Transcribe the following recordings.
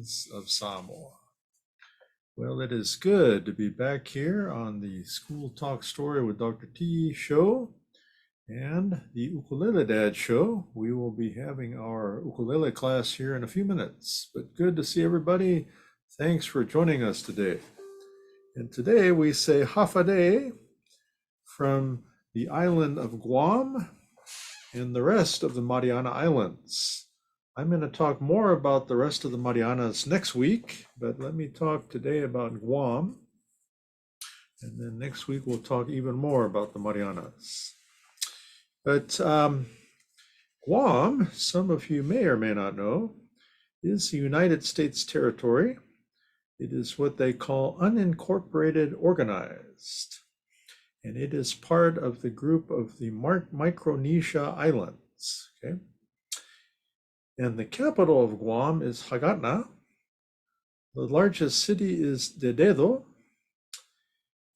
Islands of Samoa. Well, it is good to be back here on the School Talk Story with Dr. T show and the Ukulele Dad show. We will be having our ukulele class here in a few minutes, but good to see everybody. Thanks for joining us today. And today we say Hafa Adai from the island of Guam and the rest of the Mariana Islands. I'm going to talk more about the rest of the Marianas next week, but let me talk today about Guam. And then next week we'll talk even more about the Marianas. But Guam, some of you may or may not know, is a United States territory. It is what they call unincorporated organized. And it is part of the group of the Micronesia Islands. Okay. And the capital of Guam is Hagatna. The largest city is Dededo.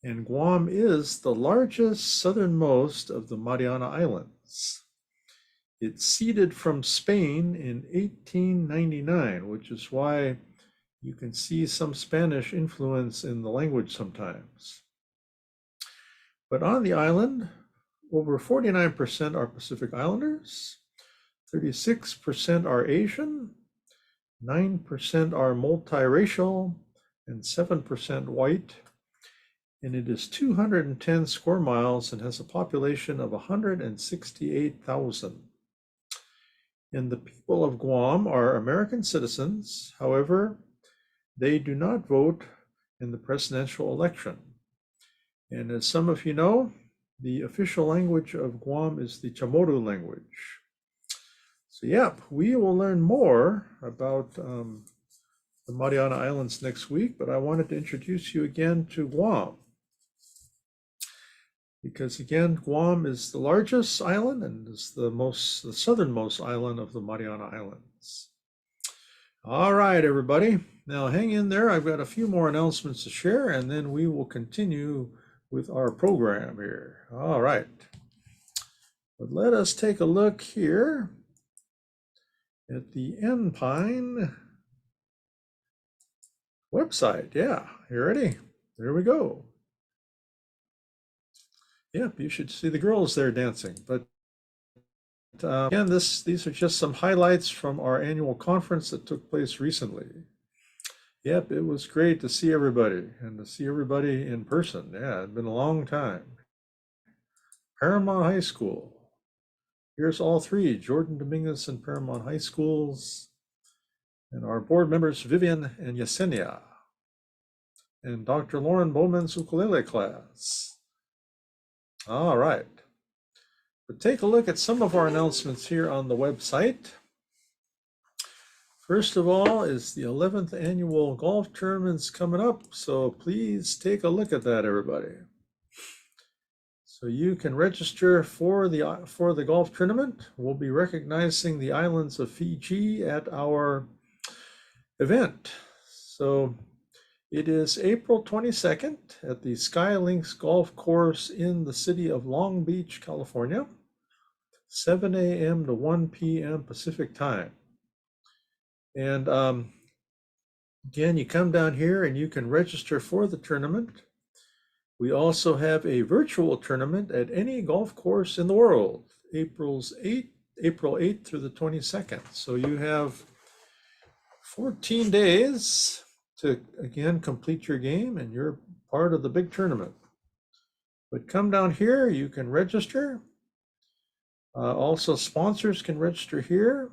And Guam is the largest southernmost of the Mariana Islands. It ceded from Spain in 1899, which is why you can see some Spanish influence in the language sometimes. But on the island, over 49% are Pacific Islanders, 36% are Asian, 9% are multiracial, and 7% white. And it is 210 square miles and has a population of 168,000. And the people of Guam are American citizens. However, they do not vote in the presidential election. And as some of you know, the official language of Guam is the Chamorro language. So yeah, we will learn more about the Mariana Islands next week, but I wanted to introduce you again to Guam. Because again, Guam is the largest island and is the southernmost island of the Mariana Islands. All right, everybody. Now hang in there. I've got a few more announcements to share, and then we will continue with our program here. All right. But let us take a look here at the Enpine website. Yeah, you ready? There we go. Yep, you should see the girls there dancing. But again, these are just some highlights from our annual conference that took place recently. Yep, it was great to see everybody and to see everybody in person. Yeah, it's been a long time. Paramount High School. Here's all three, Jordan Dominguez and Paramount High Schools, and our board members, Vivian and Yesenia, and Dr. Lauren Bowman's ukulele class. All right. But take a look at some of our announcements here on the website. First of all is the 11th annual golf tournament's coming up, so please take a look at that, everybody. So you can register for the golf tournament. We'll be recognizing the islands of Fiji at our event. So it is April 22nd at the Skylinks Golf Course in the city of Long Beach, California, 7 a.m. to 1 p.m. Pacific time. And again, you come down here and you can register for the tournament. We also have a virtual tournament at any golf course in the world, April 8th through the 22nd. So you have 14 days to, again, complete your game and you're part of the big tournament. But come down here, you can register. Also, sponsors can register here.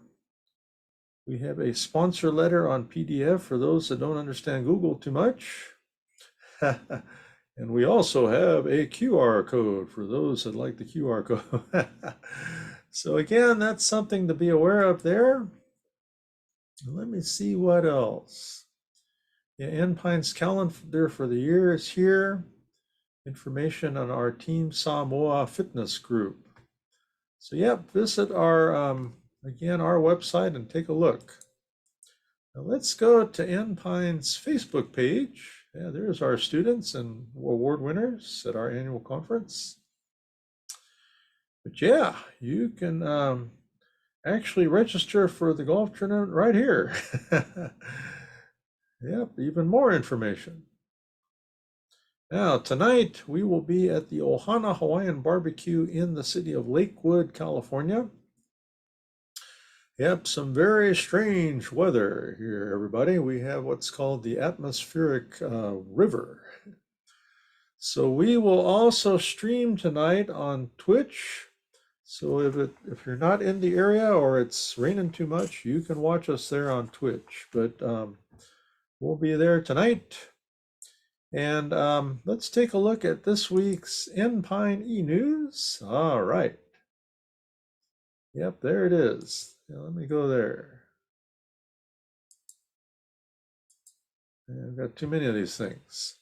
We have a sponsor letter on PDF for those that don't understand Google too much. And we also have a QR code for those that like the QR code. So again, that's something to be aware of there. Let me see what else. Yeah, Enpine's calendar for the year is here. Information on our Team Samoa fitness group. So yeah, visit our, again, our website and take a look. Now let's go to Enpine's Facebook page. Yeah, there's our students and award winners at our annual conference. But yeah, you can actually register for the golf tournament right here. Yep, even more information. Now, tonight we will be at the Ohana Hawaiian Barbecue in the city of Lakewood, California. Yep, some very strange weather here, everybody. We have what's called the atmospheric river. So we will also stream tonight on Twitch. So if you're not in the area or it's raining too much, you can watch us there on Twitch. But we'll be there tonight. And let's take a look at this week's Enpine e-News. All right. Yep, there it is. Now, let me go there. I've got too many of these things.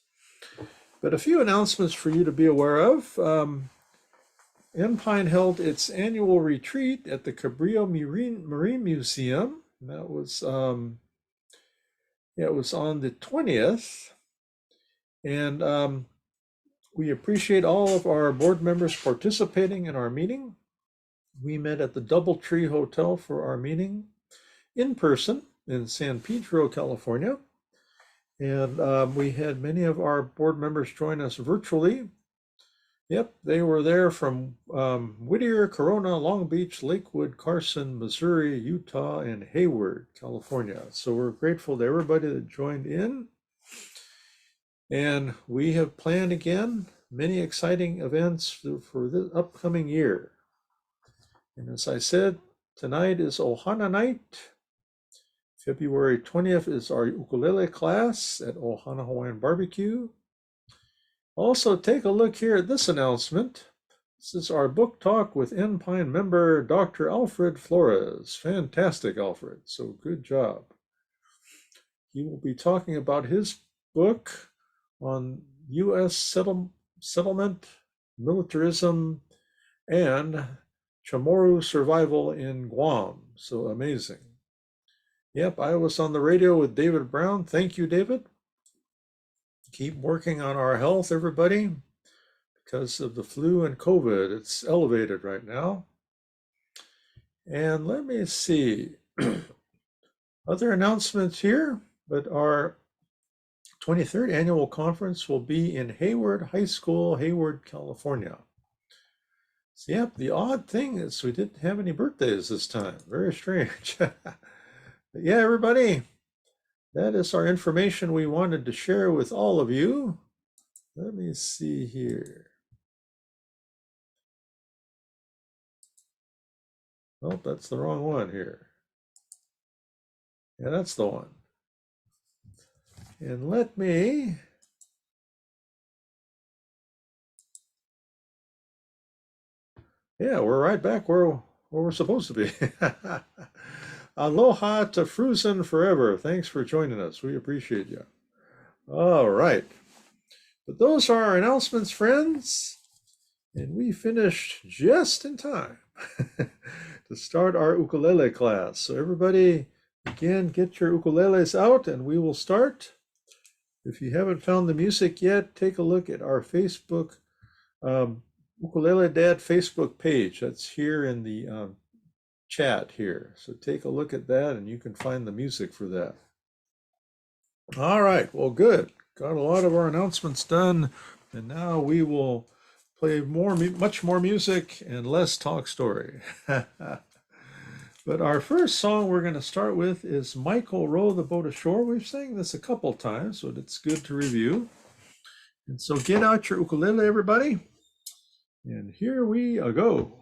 But a few announcements for you to be aware of. Enpine held its annual retreat at the Cabrillo Marine Museum. That was it was on the 20th. And we appreciate all of our board members participating in our meeting. We met at the Doubletree Hotel for our meeting in person in San Pedro, California. And we had many of our board members join us virtually. Yep, they were there from Whittier, Corona, Long Beach, Lakewood, Carson, Missouri, Utah, and Hayward, California. So we're grateful to everybody that joined in. And we have planned again many exciting events for the upcoming year. And as I said, tonight is Ohana Night. February 20th is our ukulele class at Ohana Hawaiian Barbecue. Also, take a look here at this announcement. This is our book talk with Enpine member Dr. Alfred Flores. Fantastic, Alfred. So good job. He will be talking about his book on U.S. settlement, militarism, and Chamorro survival in Guam. So amazing. Yep, I was on the radio with David Brown. Thank you, David. Keep working on our health, everybody, because of the flu and COVID. It's elevated right now. And let me see. Other announcements here, but our 23rd annual conference will be in Hayward High School, Hayward, California. So, yep, the odd thing is we didn't have any birthdays this time. Very strange. But yeah, everybody, that is our information we wanted to share with all of you. Let me see here. Oh, that's the wrong one here. Yeah, that's the one. And let me yeah, we're right back where we're supposed to be. Aloha to Fruzen forever. Thanks for joining us. We appreciate you. All right. But those are our announcements, friends. And we finished just in time to start our ukulele class. So everybody, again, get your ukuleles out and we will start. If you haven't found the music yet, take a look at our Facebook, Ukulele Dad Facebook page. That's here in the chat here. So take a look at that and you can find the music for that. All right, well, good. Got a lot of our announcements done. And now we will play much more music and less talk story. But our first song we're going to start with is Michael Row the Boat Ashore. We've sang this a couple times, so it's good to review. And so get out your ukulele, everybody. And here we go.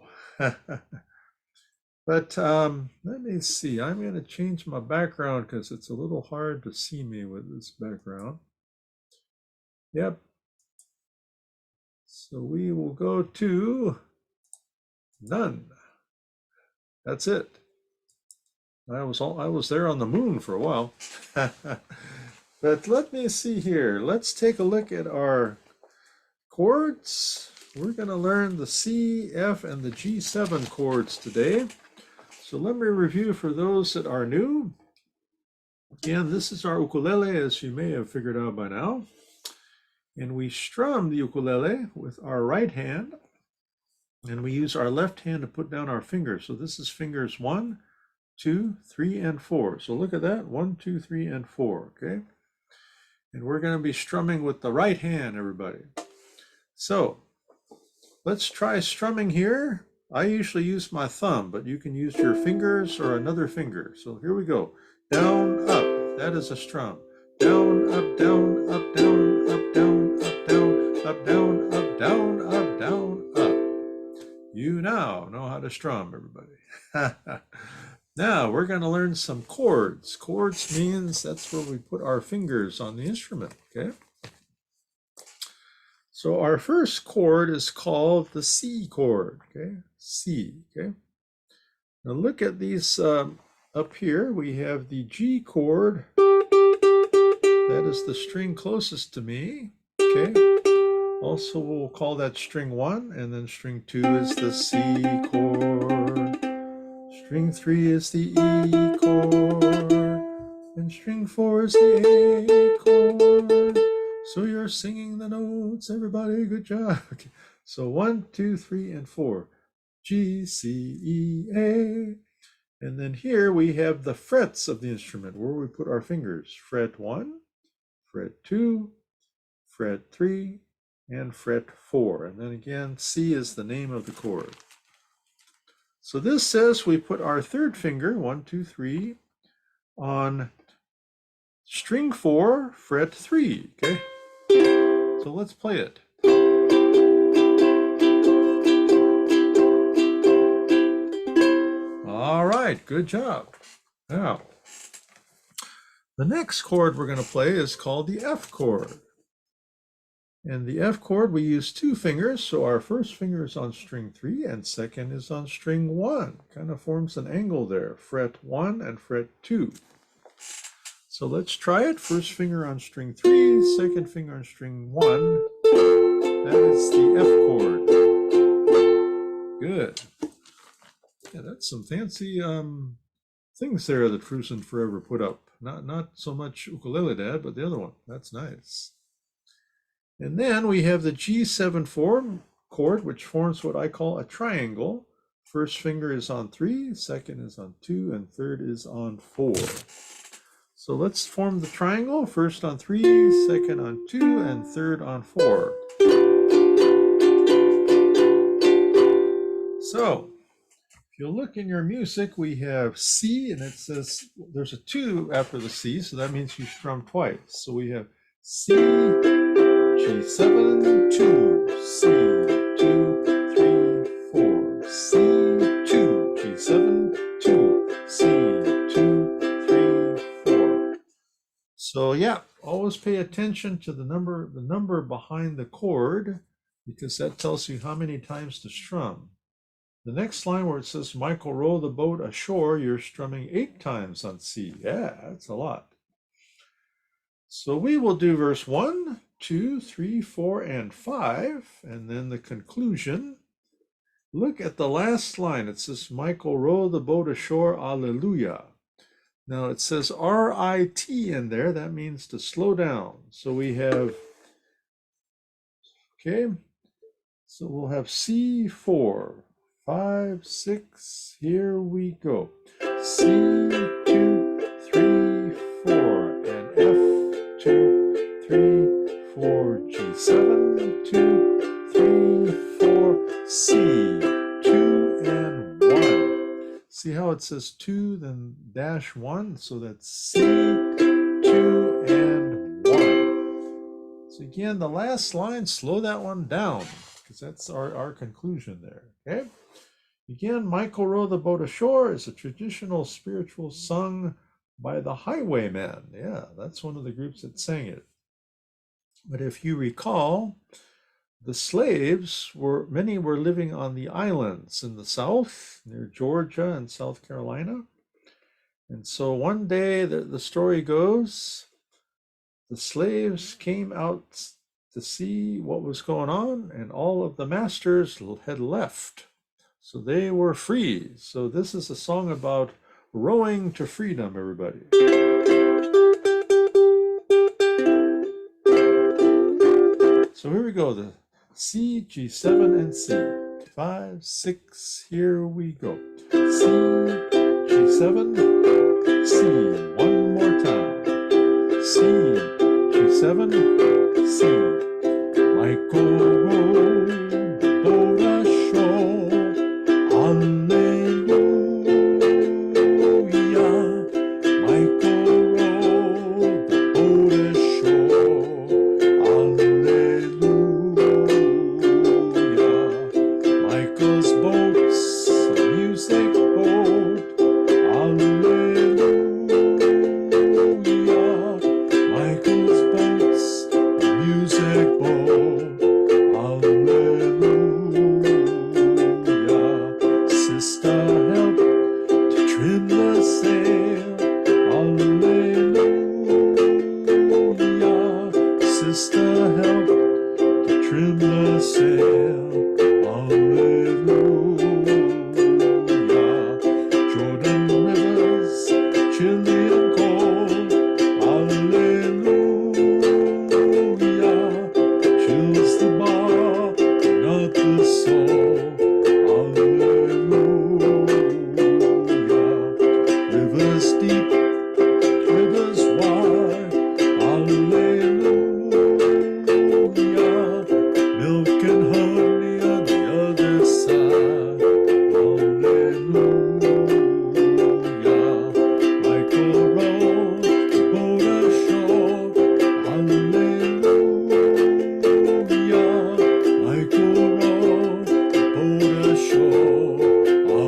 But let me see. I'm going to change my background because it's a little hard to see me with this background. Yep. So we will go to none. That's it. I was there on the moon for a while. But let me see here. Let's take a look at our chords. We're going to learn the C, F, and the G7 chords today. So let me review for those that are new. Again, this is our ukulele, as you may have figured out by now. And we strum the ukulele with our right hand. And we use our left hand to put down our fingers. So this is fingers 1, 2, 3, and 4. So look at that. 1, 2, 3, and 4. Okay. And we're going to be strumming with the right hand, everybody. So let's try strumming here. I usually use my thumb, but you can use your fingers or another finger. So here we go. Down, up. That is a strum. Down, up, down, up, down, up, down, up, down, up, down, up, down, up, down, up. You now know how to strum, everybody. Now we're going to learn some chords. Chords means that's where we put our fingers on the instrument, okay? So our first chord is called the C chord, okay? C, okay? Now look at these up here. We have the G chord. That is the string closest to me, okay? Also, we'll call that string 1, and then string 2 is the C chord. String 3 is the E chord, and string 4 is the A chord. So you're singing the notes, everybody. Good job. Okay. So 1, 2, 3, and 4. G, C, E, A. And then here we have the frets of the instrument, where we put our fingers. Fret 1, fret 2, fret 3, and fret 4. And then again, C is the name of the chord. So this says we put our third finger, 1, 2, 3, on string 4, fret 3, okay? So let's play it. All right, good job. Now, the next chord we're going to play is called the F chord. And the F chord, we use 2 fingers. So our first finger is on string 3 and second is on string 1. Kind of forms an angle there, fret 1 and fret 2. So let's try it. First finger on string 3, second finger on string 1. That is the F chord. Good. Yeah, that's some fancy things there that Frusen Forever put up. Not so much Ukulele Dad, but the other one. That's nice. And then we have the G7-4 chord, which forms what I call a triangle. First finger is on 3, second is on 2, and third is on 4. So let's form the triangle. First on 3, second on 2, and third on 4. So if you look in your music, we have C, and it says there's a 2 after the C, so that means you strum twice. So we have C, G7, 2, C, 2, 3, 4, C, 2, G7, 2, C, 2, 3, 4. So yeah, always pay attention to the number behind the chord, because that tells you how many times to strum. The next line where it says, Michael, row the boat ashore, you're strumming 8 times on C. Yeah, that's a lot. So we will do verse 1, 2, 3, 4, and 5, and then the conclusion. Look at the last line. It says, Michael, row the boat ashore, alleluia. Now it says R-I-T in there. That means to slow down. So we have, okay, so we'll have C4, 5, 6, here we go. C, 2, 3, 4, and F, 2, 3, 4, G7, 2, 3, 4, C, 2, and 1. See how it says 2, then dash 1? So that's C, 2, and 1. So again, the last line, slow that one down, because that's our conclusion there, okay? Again, Michael Row the Boat Ashore is a traditional spiritual sung by the Highwaymen. Yeah, that's one of the groups that sang it. But if you recall, the slaves many were living on the islands in the south, near Georgia and South Carolina. And so one day, the story goes, the slaves came out to see what was going on, and all of the masters had left. So they were free. So this is a song about rowing to freedom, everybody. So here we go, the C, G7, and C. 5, 6, here we go. C, G7, C, one more time. C, G7, G7, C. Michael rowed the boat ashore. Hallelujah. Michael rowed the boat ashore. Hallelujah. Michael's boat's a music boat. Hallelujah. Michael's boat's a music boat. Hallelujah. Sister, help to trim the sail. Hallelujah. Sister, help to trim the sail. Hallelujah. Jordan River's chilly and cold. Hallelujah. Chills the bar, not the soul. Hallelujah. Rivers deep, rivers wide. Hallelujah. Milk and honey on the other side. Hallelujah. Michael rowed the boat ashore. Hallelujah. Michael rowed the boat ashore.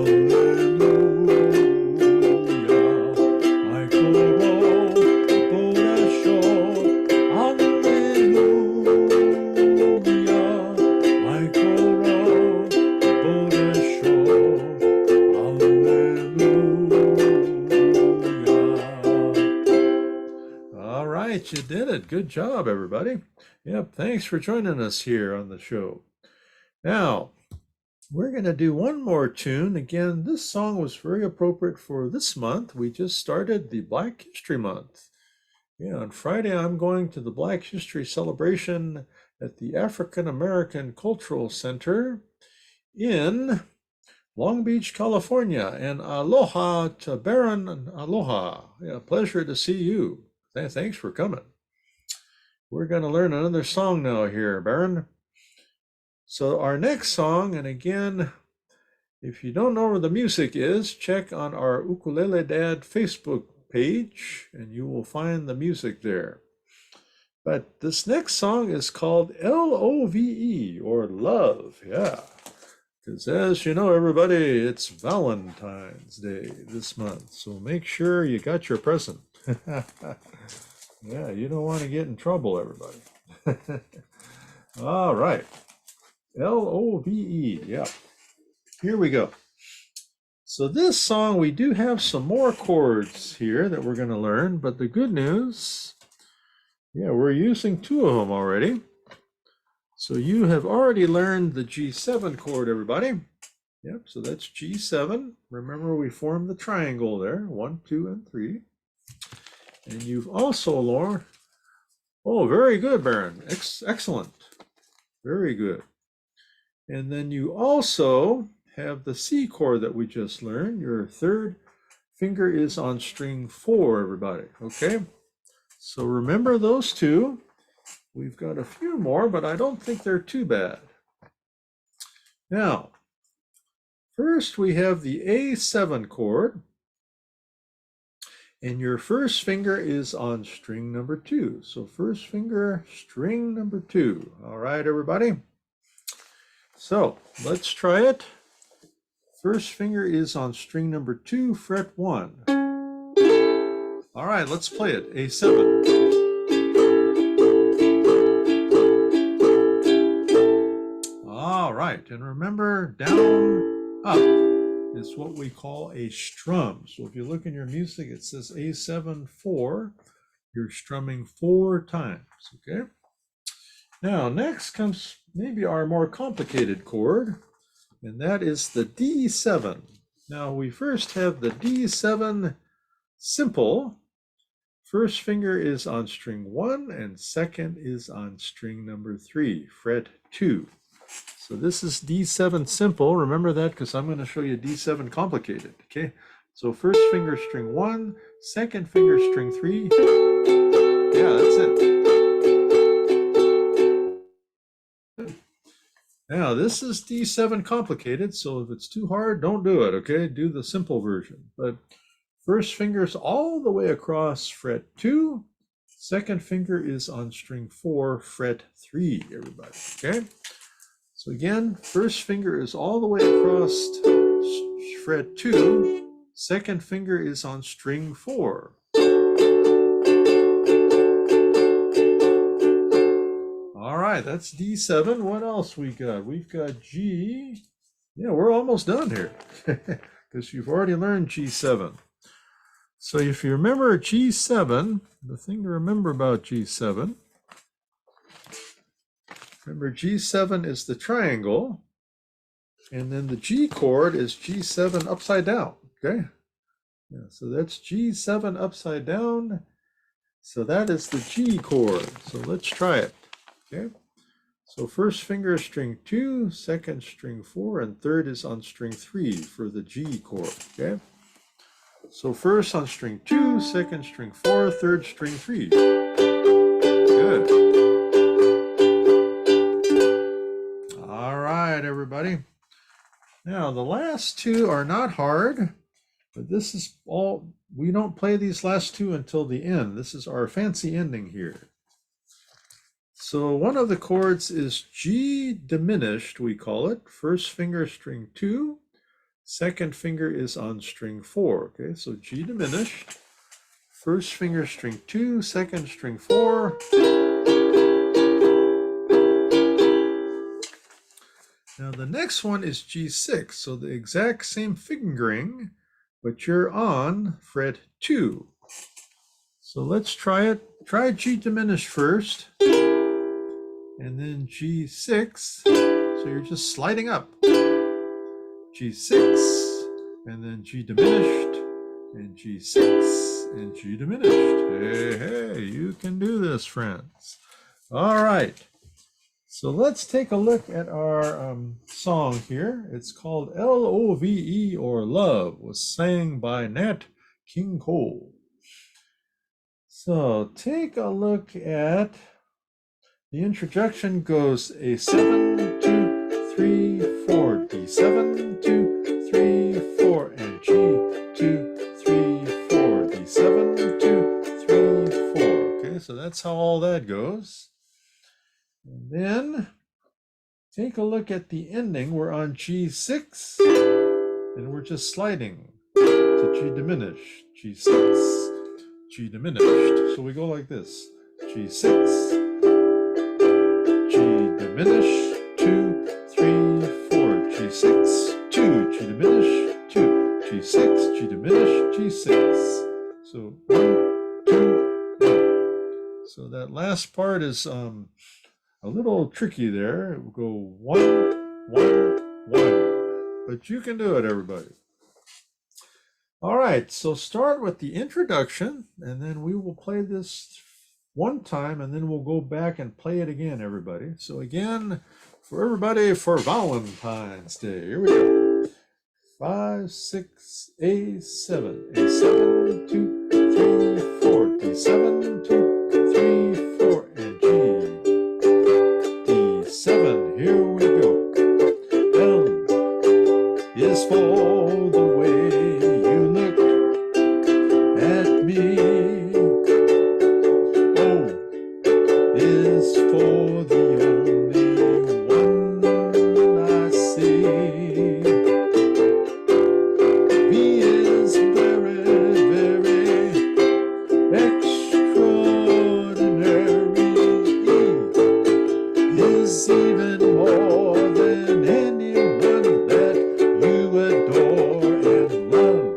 Hallelujah. Michael rowed the boat ashore. Hallelujah. Michael rowed the boat ashore. Hallelujah. All right, you did it. Good job, everybody. Yep, thanks for joining us here on the show. Now, we're going to do one more tune. Again, this song was very appropriate for this month. We just started the Black History Month. Yeah, on Friday, I'm going to the Black History celebration at the African American Cultural Center in Long Beach, California. And aloha to Baron. Aloha. Yeah, pleasure to see you. Thanks for coming. We're going to learn another song now here, Baron. So our next song, and again, if you don't know where the music is, check on our Ukulele Dad Facebook page, and you will find the music there. But this next song is called Love, or Love, yeah. Because as you know, everybody, it's Valentine's Day this month, so make sure you got your present. Yeah, you don't want to get in trouble, everybody. All right. Love, yeah. Here we go. So this song, we do have some more chords here that we're going to learn, but the good news, yeah, we're using two of them already. So you have already learned the G7 chord, everybody. Yep, so that's G7. Remember, we formed the triangle there, 1, 2, and 3. And you've also learned, oh, very good, Baron. Excellent. Very good. And then you also have the C chord that we just learned. Your third finger is on string 4, everybody, okay? So remember those two. We've got a few more, but I don't think they're too bad. Now, first we have the A7 chord. And your first finger is on string number 2. So first finger, string number 2. All right, everybody? So let's try it. First finger is on string number 2, fret 1. All right, let's play it. A7. All right, and remember, down, up is what we call a strum. So if you look in your music, it says A7, 4. You're strumming 4 times, okay? Now, next comes maybe our more complicated chord, and that is the D7. Now, we first have the D7 simple. First finger is on string 1, and second is on string number 3, fret 2. So this is D7 simple. Remember that because I'm going to show you D7 complicated, okay? So first finger string 1, second finger string 3. Yeah, that's it. Now, this is D7 complicated, so if it's too hard, don't do it, okay? Do the simple version. But first finger is all the way across fret 2. Second finger is on string 4, fret 3, everybody, okay? So again, first finger is all the way across fret 2. Second finger is on string 4. All right, that's D7. What else we got? We've got G. Yeah, we're almost done here because you've already learned G7. So if you remember G7, the thing to remember about G7, remember G7 is the triangle, and then the G chord is G7 upside down, okay? Yeah, so that's G7 upside down. So that is the G chord. So let's try it, okay? So first finger is string 2, second string 4, and third is on string 3 for the G chord, okay? So first on string 2, second string 4, third string 3. Good. All right, everybody. Now the last two are not hard, but this is all, we don't play these last two until the end. This is our fancy ending here. So one of the chords is G diminished, we call it. First finger string 2, second finger is on string 4. Okay, so G diminished. First finger string 2, second string 4. Now the next one is G6, so the exact same fingering, but you're on fret 2. So let's try it. Try G diminished first, and then G6, so you're just sliding up. G6, and then G diminished, and G6, and G diminished. Hey, hey, you can do this, friends. All right, so let's take a look at our song here. It's called Love, or Love, was sang by Nat King Cole. So take a look at the introduction. Goes a 7, 2, 3, 4, D7, 2, 3, 4, and G, 2, 3, 4, D7, 2, 3, 4. Okay, so that's how all that goes. And then take a look at the ending. We're on G6, and we're just sliding to G diminished, G6, G diminished. So we go like this, G6, G diminished, 2, 3, 4, G6, 2, G diminished, 2, G6, G diminished, G6. So 1, 2, 1. So that last part is a little tricky there. We'll go 1, 1, 1. But you can do it, everybody. All right, so start with the introduction, and then we will play this one time, and then we'll go back and play it again, everybody. So again, for everybody, for Valentine's Day, here we go. 5, 6, A7, A7, 2, 3, 4, D7, 2, 3, 4, and G, D7, here we go. L is for the way you look at me. Is for the only one I see. V is very, very extraordinary. E is even more than anyone that you adore and love.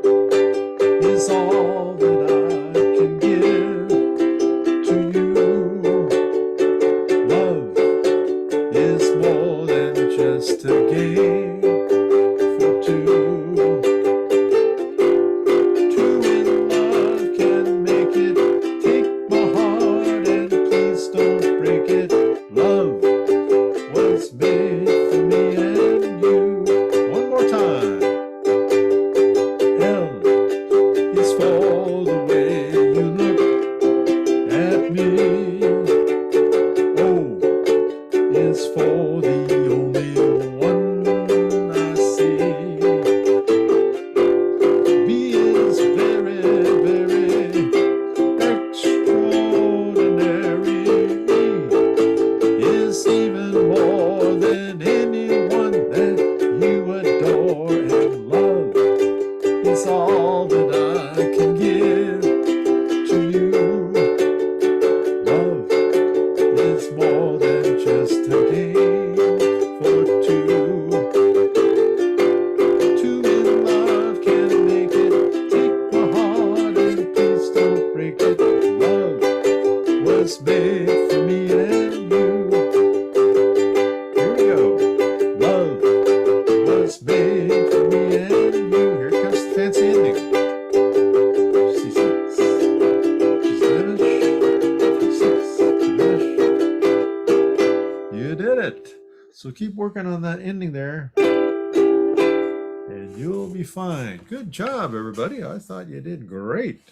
So keep working on that ending there, and you'll be fine. Good job, everybody. I thought you did great.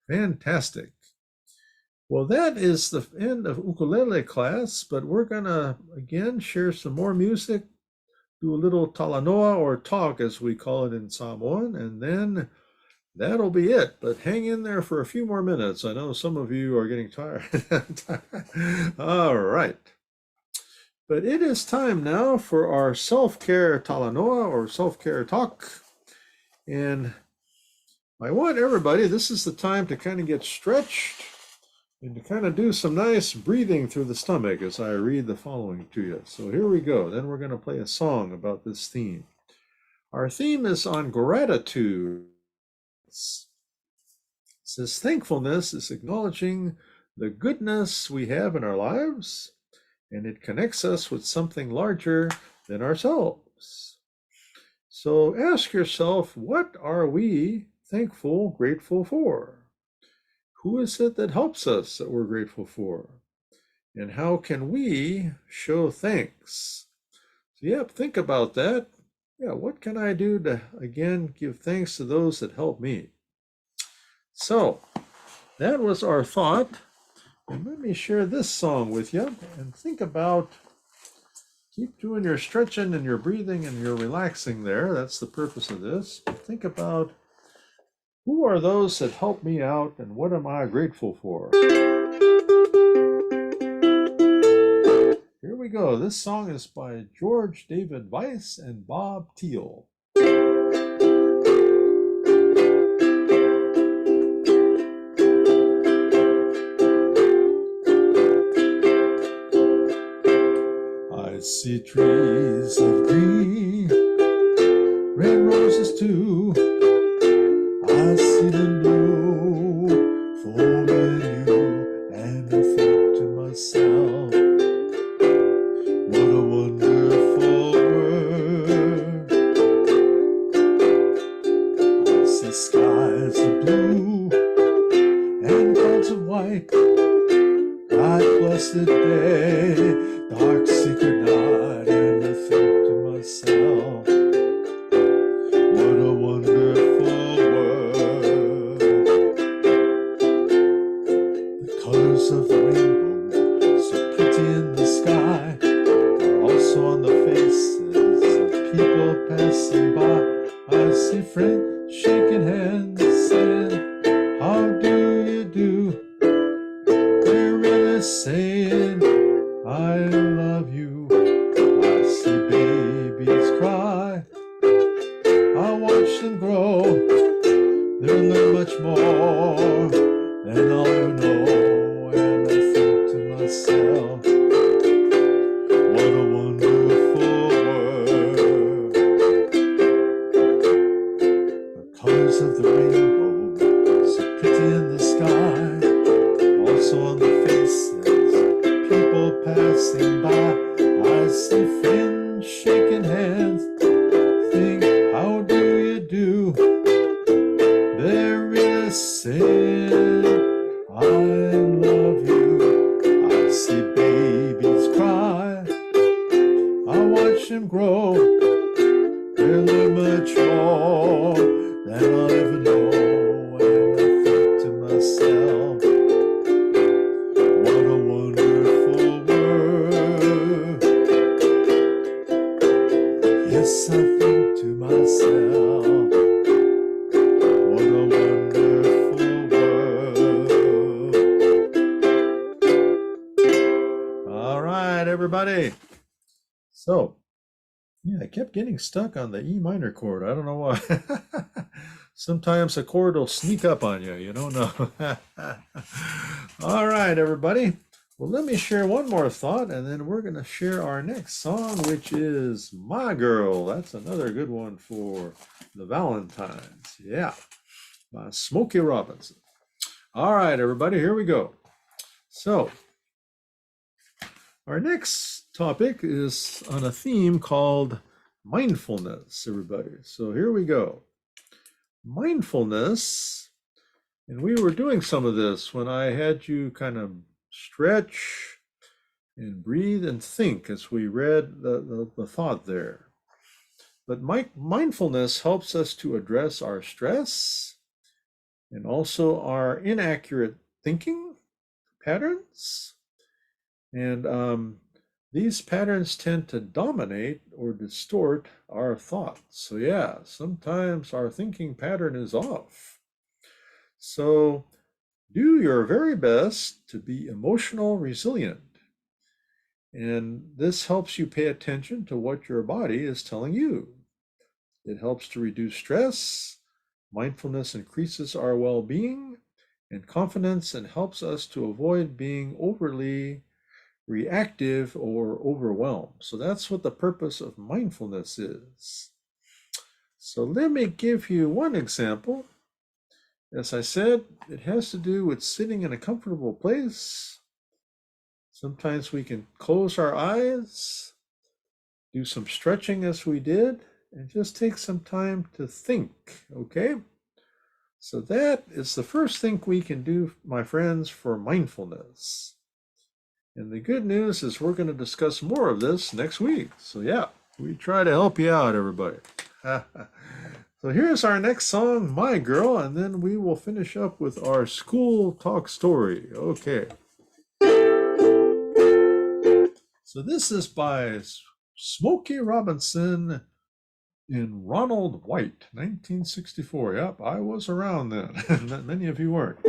Fantastic. Well, that is the end of ukulele class, but we're gonna again share some more music, do a little talanoa or talk as we call it in Samoan, and then that'll be it. But hang in there for a few more minutes. I know some of you are getting tired. All right. But it is time now for our self-care talanoa or self-care talk. And I want everybody, this is the time to kind of get stretched and to kind of do some nice breathing through the stomach as I read the following to you. So here we go. Then we're going to play a song about this theme. Our theme is on gratitude. It says thankfulness is acknowledging the goodness we have in our lives, and it connects us with something larger than ourselves. So ask yourself, what are we thankful, grateful for? Who is it that helps us that we're grateful for? And how can we show thanks? So, yep, think about that. Yeah, what can I do to, again, give thanks to those that help me? So, that was our thought. And let me share this song with you. And think about, keep doing your stretching and your breathing and your relaxing there. That's the purpose of this. Think about, who are those that help me out and what am I grateful for? Here we go. This song is by George David Weiss and Bob Thiel. I see trees of green, red roses too. I see them bloom for me and you, and I think to myself, what a wonderful world. I see skies of blue and clouds of white, bright blessed day, dark secret night, and I think to myself, what a wonderful world. The colors of the rainbow, so pretty in the sky, are also on the faces of people passing by. I see friends shaking hands, saying, how do you do? They're really saying, I love you. I see babies cry, I watch them grow. They'll learn much more than I'll ever know. And I think to myself, what a wonderful world. The colors of the rainbow, so pretty in the sky, also on the faces of people passing by. I see friends shaking hands, think, how do you do? They're really saying, I love you. I see babies cry, I watch them grow. They'll learn much more than I'll ever know. And I think to myself, what a wonderful world. Yes, I think to myself, what a wonderful world. All right, everybody. So, yeah, I kept getting stuck on the E minor chord. I don't know why. Sometimes a chord will sneak up on you. You don't know. All right, everybody. Well, let me share one more thought, and then we're going to share our next song, which is My Girl. That's another good one for the Valentines. Yeah, by Smokey Robinson. All right, everybody, here we go. So, our next topic is on a theme called mindfulness, everybody. So here we go. Mindfulness, and we were doing some of this when I had you kind of stretch and breathe and think as we read the thought there. But mindfulness helps us to address our stress and also our inaccurate thinking patterns. And these patterns tend to dominate or distort our thoughts. So, yeah, sometimes our thinking pattern is off. So, do your very best to be emotional resilient. And this helps you pay attention to what your body is telling you. It helps to reduce stress. Mindfulness increases our well being and confidence and helps us to avoid being overly reactive or overwhelmed. So that's what the purpose of mindfulness is. So let me give you one example. As I said, it has to do with sitting in a comfortable place. Sometimes we can close our eyes, do some stretching as we did, and just take some time to think, okay? So that is the first thing we can do, my friends, for mindfulness. And the good news is we're going to discuss more of this next week. So yeah, we try to help you out, everybody. So here's our next song, My Girl, and then we will finish up with our school talk story. Okay. So this is by Smokey Robinson in Ronald White, 1964. Yep, I was around then. Many of you weren't.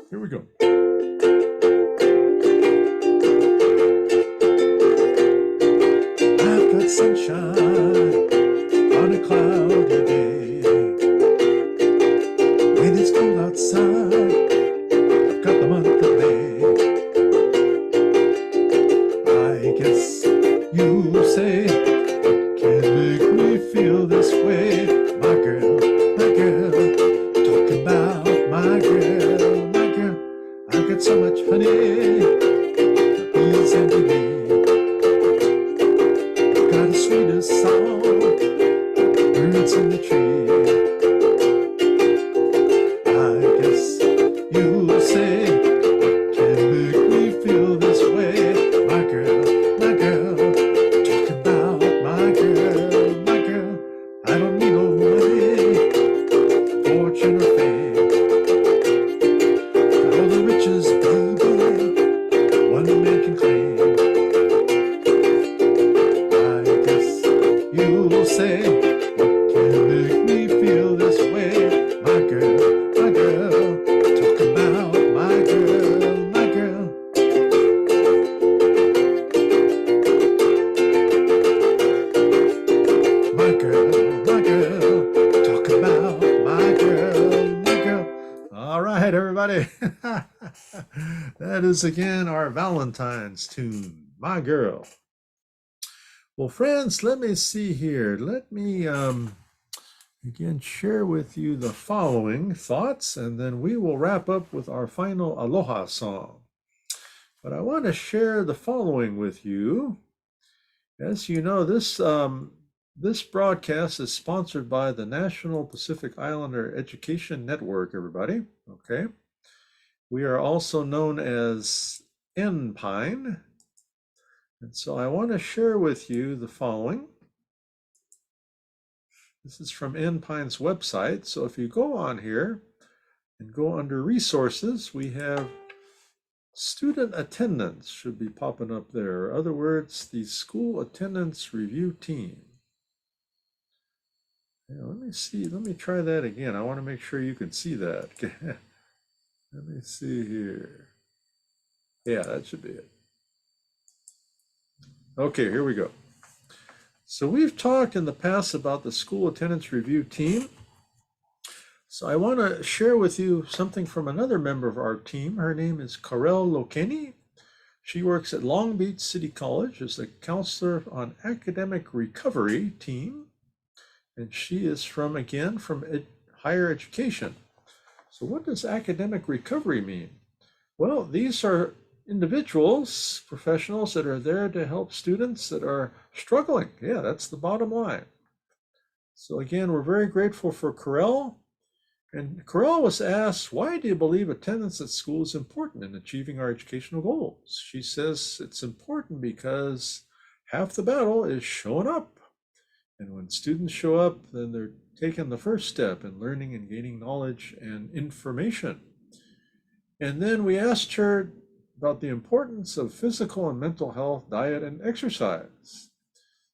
Here we go. I've got sunshine on a cloudy day. When it's cold outside, I've got the month of May. I guess you say, what can make me feel this way? My girl, talking about my girl, my girl. I've got so much honey, the bees and the bee. I've got a sweeter song, birds in the tree. I guess you'll say, what can make me feel this way? My girl, talk about my girl. I don't need no money, fortune or fame. Got all the riches, baby, one man can claim. I guess you'll say, what can make me feel this way? My girl, talk about my girl, my girl. My girl, talk about my girl. All right, everybody. That is again our Valentine's tune, My Girl. Well, friends, let me see here. Let me again share with you the following thoughts, and then we will wrap up with our final Aloha song. But I want to share the following with you. As you know, this broadcast is sponsored by the National Pacific Islander Education Network, everybody. Okay. We are also known as NPINE. And so I want to share with you the following. This is from NPINE's website. So if you go on here and go under resources, we have student attendance should be popping up there. In other words, the school attendance review team. Yeah, let me see. Let me try that again. I want to make sure you can see that. Let me see here. Yeah, that should be it. Okay, here we go. So we've talked in the past about the school attendance review team. So I want to share with you something from another member of our team. Her name is Karel Lokeni. She works at Long Beach City College as the counselor on academic recovery team. And she is from higher education. So what does academic recovery mean? Well, these are individuals, professionals that are there to help students that are struggling. Yeah, that's the bottom line. So again, we're very grateful for Karel. And Corral was asked, why do you believe attendance at school is important in achieving our educational goals? She says it's important because half the battle is showing up. And when students show up, then they're taking the first step in learning and gaining knowledge and information. And then we asked her about the importance of physical and mental health, diet, and exercise.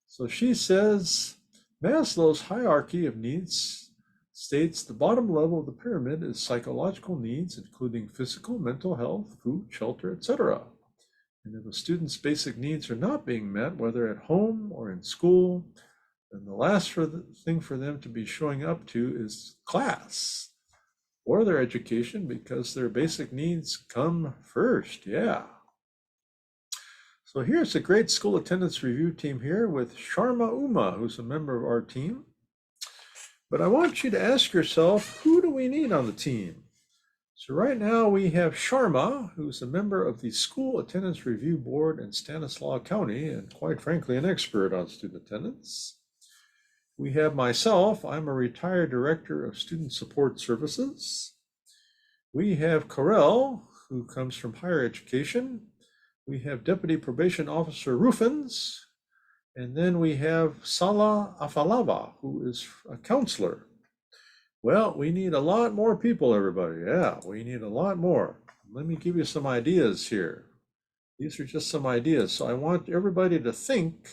So she says Maslow's hierarchy of needs states the bottom level of the pyramid is psychological needs, including physical, mental health, food, shelter, etc. And if a student's basic needs are not being met, whether at home or in school, then the last thing for them to be showing up to is class or their education, because their basic needs come first. Yeah. So here's a great school attendance review team here with Sharma Uma, who's a member of our team. But I want you to ask yourself, who do we need on the team? So right now we have Sharma, who's a member of the School Attendance Review Board in Stanislaus County, and quite frankly, an expert on student attendance. We have myself, I'm a retired director of student support services. We have Corel, who comes from higher education. We have Deputy Probation Officer Rufins, and then we have Sala Afalava, who is a counselor. Well, we need a lot more people, everybody. Yeah, we need a lot more. Let me give you some ideas here. These are just some ideas. So I want everybody to think,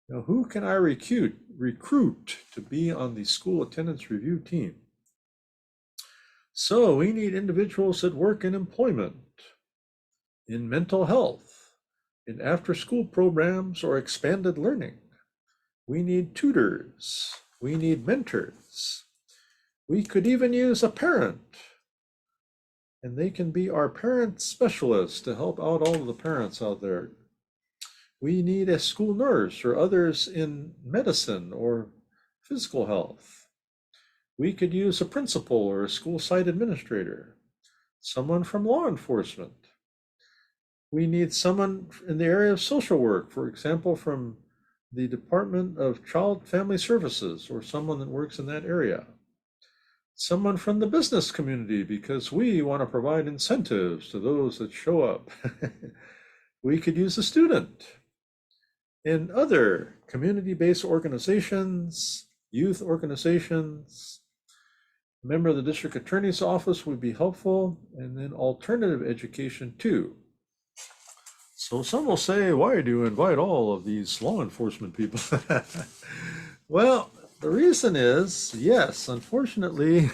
who can I recruit to be on the school attendance review team? So we need individuals that work in employment, in mental health, in after-school programs or expanded learning. We need tutors. We need mentors. We could even use a parent, and they can be our parent specialists to help out all of the parents out there. We need a school nurse or others in medicine or physical health. We could use a principal or a school site administrator, someone from law enforcement. We need someone in the area of social work, for example, from the Department of Child Family Services or someone that works in that area. Someone from the business community, because we want to provide incentives to those that show up. We could use a student. In other community-based organizations, youth organizations, a member of the district attorney's office would be helpful, and then alternative education too. So some will say, why do you invite all of these law enforcement people? Well, the reason is, yes, unfortunately,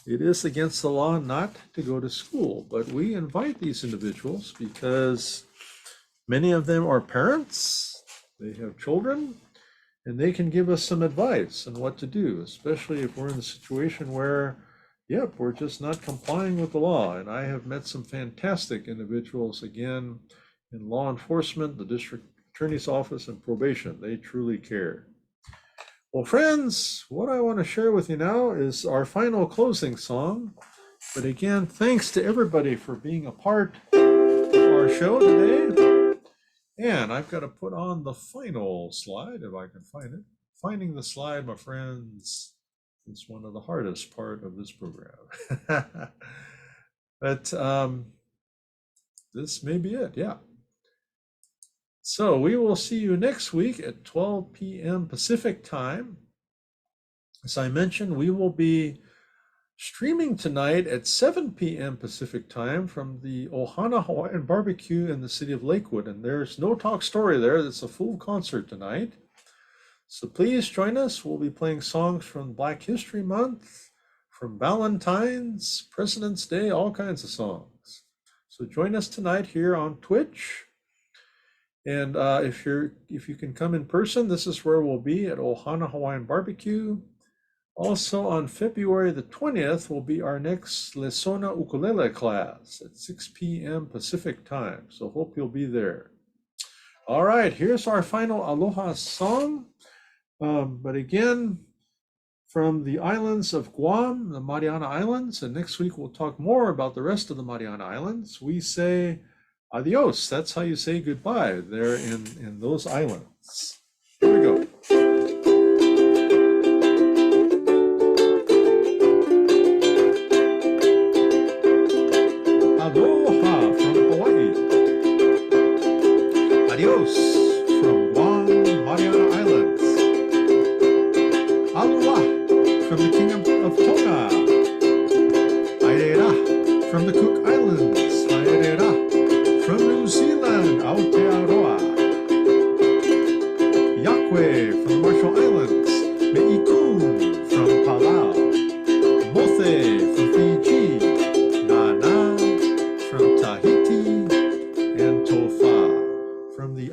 it is against the law not to go to school, but we invite these individuals because many of them are parents, they have children, and they can give us some advice on what to do, especially if we're in a situation where, yep, we're just not complying with the law. And I have met some fantastic individuals, again, in law enforcement, the district attorney's office, and probation. They truly care. Well, friends, what I want to share with you now is our final closing song. But again, thanks to everybody for being a part of our show today. And I've got to put on the final slide, if I can find it. Finding the slide, my friends, is one of the hardest part of this program. But this may be it, yeah. So we will see you next week at 12 p.m. Pacific time. As I mentioned, we will be streaming tonight at 7 p.m. Pacific time from the Ohana Hawaiian Barbecue in the city of Lakewood. And there's no talk story there. It's a full concert tonight. So please join us. We'll be playing songs from Black History Month, from Valentine's, President's Day, all kinds of songs. So join us tonight here on Twitch. And if you can come in person, this is where we'll be at Ohana Hawaiian Barbecue. Also on February the 20th will be our next Lesona Ukulele class at 6 p.m. Pacific time. So hope you'll be there. All right, here's our final Aloha song. But again, from the islands of Guam, the Mariana Islands, and next week we'll talk more about the rest of the Mariana Islands. We say adios. That's how you say goodbye there in those islands. Here we go.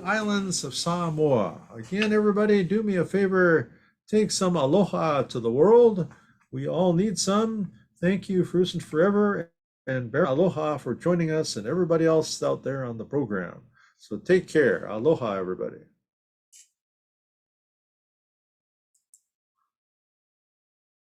islands of Samoa. Again, everybody, do me a favor, take some aloha to the world. We all need some. Thank you, Fruits and Forever, and Bear Aloha for joining us and everybody else out there on the program. So take care. Aloha, everybody.